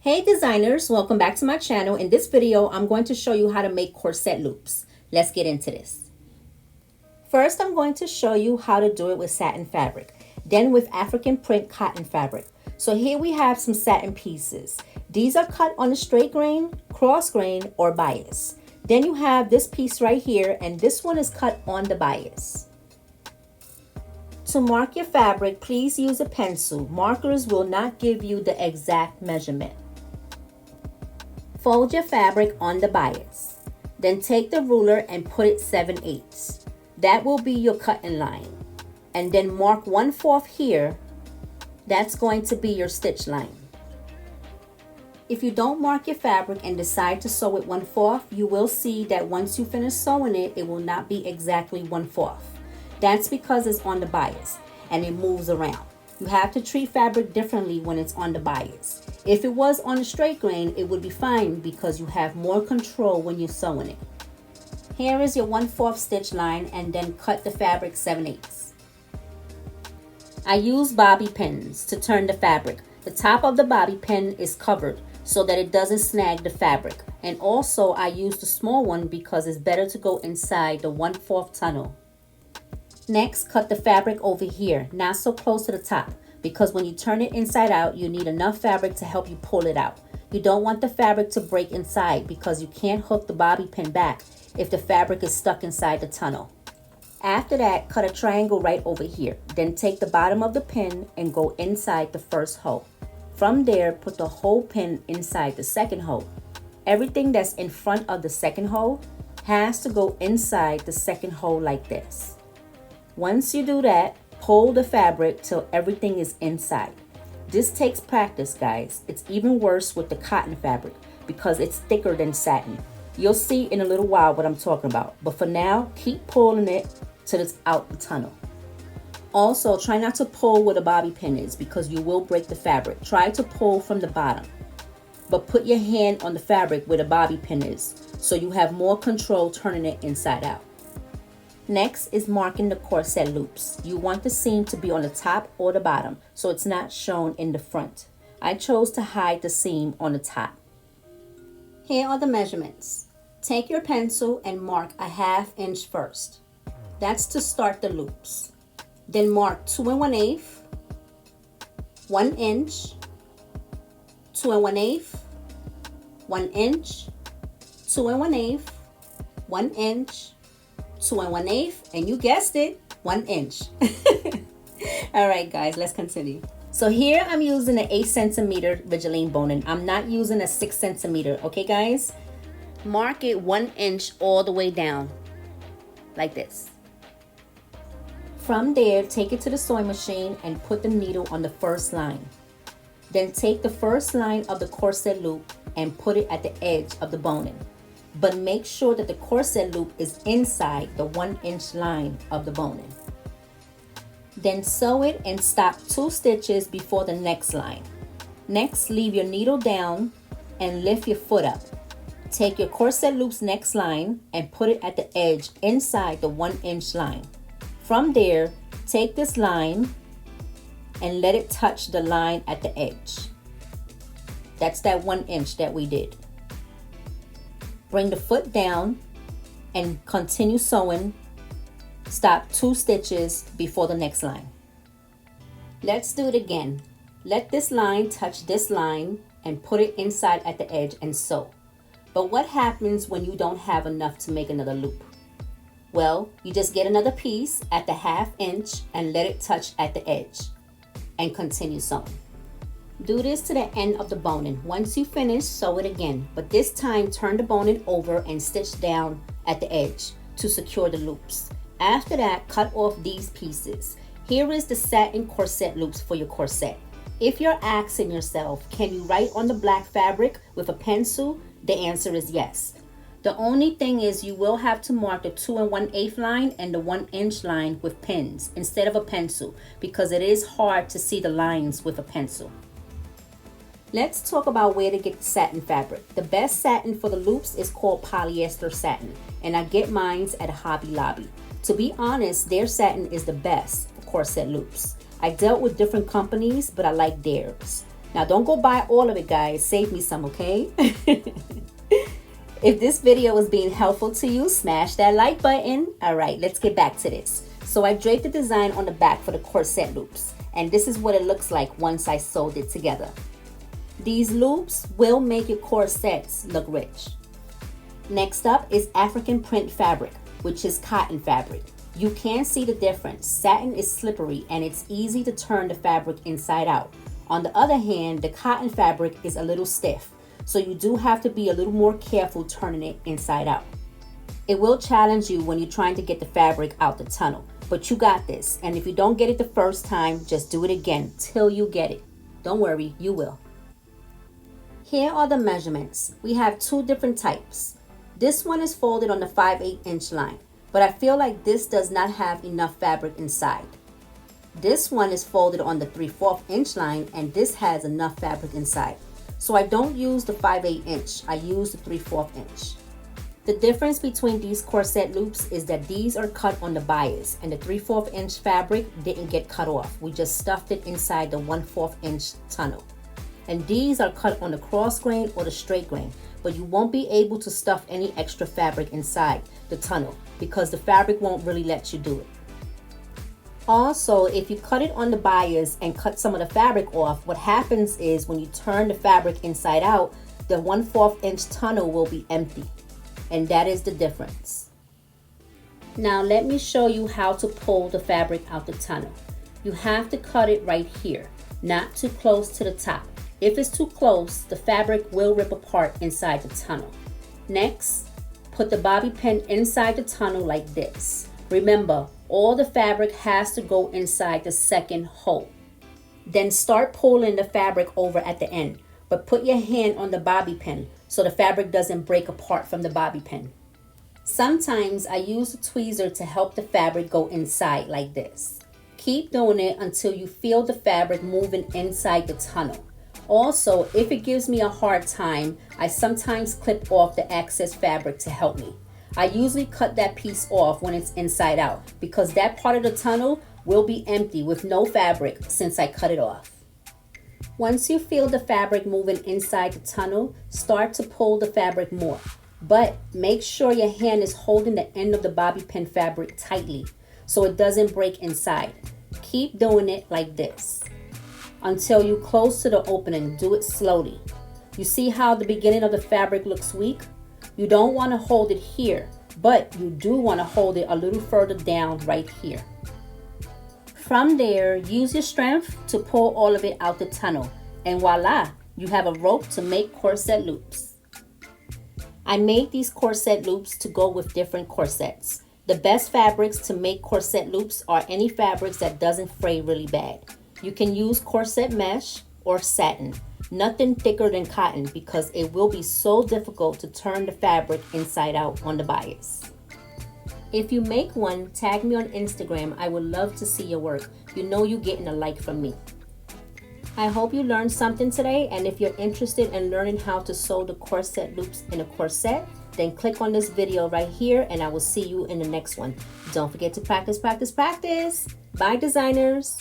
Hey designers, welcome back to my channel. In this video, I'm going to show you how to make corset loops. Let's get into this. First, I'm going to show you how to do it with satin fabric, then with African print cotton fabric. So here we have some satin pieces. These are cut on a straight grain, cross grain, or bias. Then you have this piece right here, and this one is cut on the bias. To mark your fabric, please use a pencil. Markers will not give you the exact measurement. Fold your fabric on the bias. Then take the ruler and put it 7/8. That will be your cutting line. And then mark 1/4 here. That's going to be your stitch line. If you don't mark your fabric and decide to sew it 1/4, you will see that once you finish sewing it, it will not be exactly 1/4. That's because it's on the bias and it moves around. You have to treat fabric differently when it's on the bias. If it was on a straight grain, it would be fine because you have more control when you're sewing it. Here is your 1/4 stitch line, and then cut the fabric 7/8. I use bobby pins to turn the fabric. The top of the bobby pin is covered so that it doesn't snag the fabric. And also I use the small one because it's better to go inside the 1/4 tunnel. Next, cut the fabric over here, not so close to the top, because when you turn it inside out, you need enough fabric to help you pull it out. You don't want the fabric to break inside because you can't hook the bobby pin back if the fabric is stuck inside the tunnel. After that, cut a triangle right over here. Then take the bottom of the pin and go inside the first hole. From there, put the whole pin inside the second hole. Everything that's in front of the second hole has to go inside the second hole like this. Once you do that, pull the fabric till everything is inside. This takes practice, guys. It's even worse with the cotton fabric because it's thicker than satin. You'll see in a little while what I'm talking about. But for now, keep pulling it till it's out the tunnel. Also, try not to pull where the bobby pin is because you will break the fabric. Try to pull from the bottom. But put your hand on the fabric where the bobby pin is so you have more control turning it inside out. Next is marking the corset loops. You want the seam to be on the top or the bottom so it's not shown in the front. I chose to hide the seam on the top. Here are the measurements. Take your pencil and mark a 1/2 inch first. That's to start the loops. Then mark 2 1/8, 1 inch, 2 1/8, 1 inch, 2 1/8, 1 inch, 2 1/8, and you guessed it, 1 inch. All right, guys, let's continue. So here I'm using an 8 centimeter Vigiline boning. I'm not using a 6 centimeter, okay, guys? Mark it 1 inch all the way down, like this. From there, take it to the sewing machine and put the needle on the first line. Then take the first line of the corset loop and put it at the edge of the boning. But make sure that the corset loop is inside the 1 inch line of the boning. Then sew it and stop 2 stitches before the next line. Next, leave your needle down and lift your foot up. Take your corset loop's next line and put it at the edge inside the 1 inch line. From there, take this line and let it touch the line at the edge. That's that 1 inch that we did. Bring the foot down and continue sewing. Stop 2 stitches before the next line. Let's do it again. Let this line touch this line and put it inside at the edge and sew. But what happens when you don't have enough to make another loop? Well, you just get another piece at the 1/2 inch and let it touch at the edge and continue sewing. Do this to the end of the boning. Once you finish, sew it again, but this time turn the boning over and stitch down at the edge to secure the loops. After that, cut off these pieces. Here is the satin corset loops for your corset. If you're asking yourself, can you write on the black fabric with a pencil? The answer is yes. The only thing is you will have to mark the 2 1/8 line and the 1 inch line with pens instead of a pencil because it is hard to see the lines with a pencil. Let's talk about where to get the satin fabric. The best satin for the loops is called polyester satin, and I get mine at Hobby Lobby. To be honest, their satin is the best for corset loops. I dealt with different companies, but I like theirs. Now don't go buy all of it, guys. Save me some, okay? If this video was being helpful to you, smash that like button. All right, let's get back to this. So I draped the design on the back for the corset loops, and this is what it looks like once I sewed it together. These loops will make your corsets look rich. Next up is African print fabric, which is cotton fabric. You can see the difference. Satin is slippery and it's easy to turn the fabric inside out. On the other hand, the cotton fabric is a little stiff, so you do have to be a little more careful turning it inside out. It will challenge you when you're trying to get the fabric out the tunnel, but you got this. And if you don't get it the first time, just do it again till you get it. Don't worry, you will. Here are the measurements. We have two different types. This one is folded on the 5/8 inch line, but I feel like this does not have enough fabric inside. This one is folded on the 3/4 inch line, and this has enough fabric inside. So I don't use the 5/8 inch, I use the 3/4 inch. The difference between these corset loops is that these are cut on the bias, and the 3/4 inch fabric didn't get cut off. We just stuffed it inside the 1/4 inch tunnel. And these are cut on the cross grain or the straight grain, but you won't be able to stuff any extra fabric inside the tunnel because the fabric won't really let you do it. Also, if you cut it on the bias and cut some of the fabric off, what happens is when you turn the fabric inside out, the 1/4 inch tunnel will be empty. And that is the difference. Now let me show you how to pull the fabric out the tunnel. You have to cut it right here, not too close to the top. If it's too close, the fabric will rip apart inside the tunnel. Next, put the bobby pin inside the tunnel like this. Remember, all the fabric has to go inside the second hole. Then start pulling the fabric over at the end, but put your hand on the bobby pin so the fabric doesn't break apart from the bobby pin. Sometimes I use a tweezer to help the fabric go inside like this. Keep doing it until you feel the fabric moving inside the tunnel. Also, if it gives me a hard time, I sometimes clip off the excess fabric to help me. I usually cut that piece off when it's inside out because that part of the tunnel will be empty with no fabric since I cut it off. Once you feel the fabric moving inside the tunnel, start to pull the fabric more. But make sure your hand is holding the end of the bobby pin fabric tightly so it doesn't break inside. Keep doing it like this until you're close to the opening. Do it slowly. You see how the beginning of the fabric looks weak? You don't want to hold it here, but you do want to hold it a little further down right here. From there, use your strength to pull all of it out the tunnel, and voila, you have a rope to make corset loops. I made these corset loops to go with different corsets. The best fabrics to make corset loops are any fabrics that doesn't fray really bad. You can use corset mesh or satin, nothing thicker than cotton because it will be so difficult to turn the fabric inside out on the bias. If you make one, tag me on Instagram. I would love to see your work. You know you're getting a like from me. I hope you learned something today, and if you're interested in learning how to sew the corset loops in a corset, then click on this video right here and I will see you in the next one. Don't forget to practice, practice, practice. Bye, designers.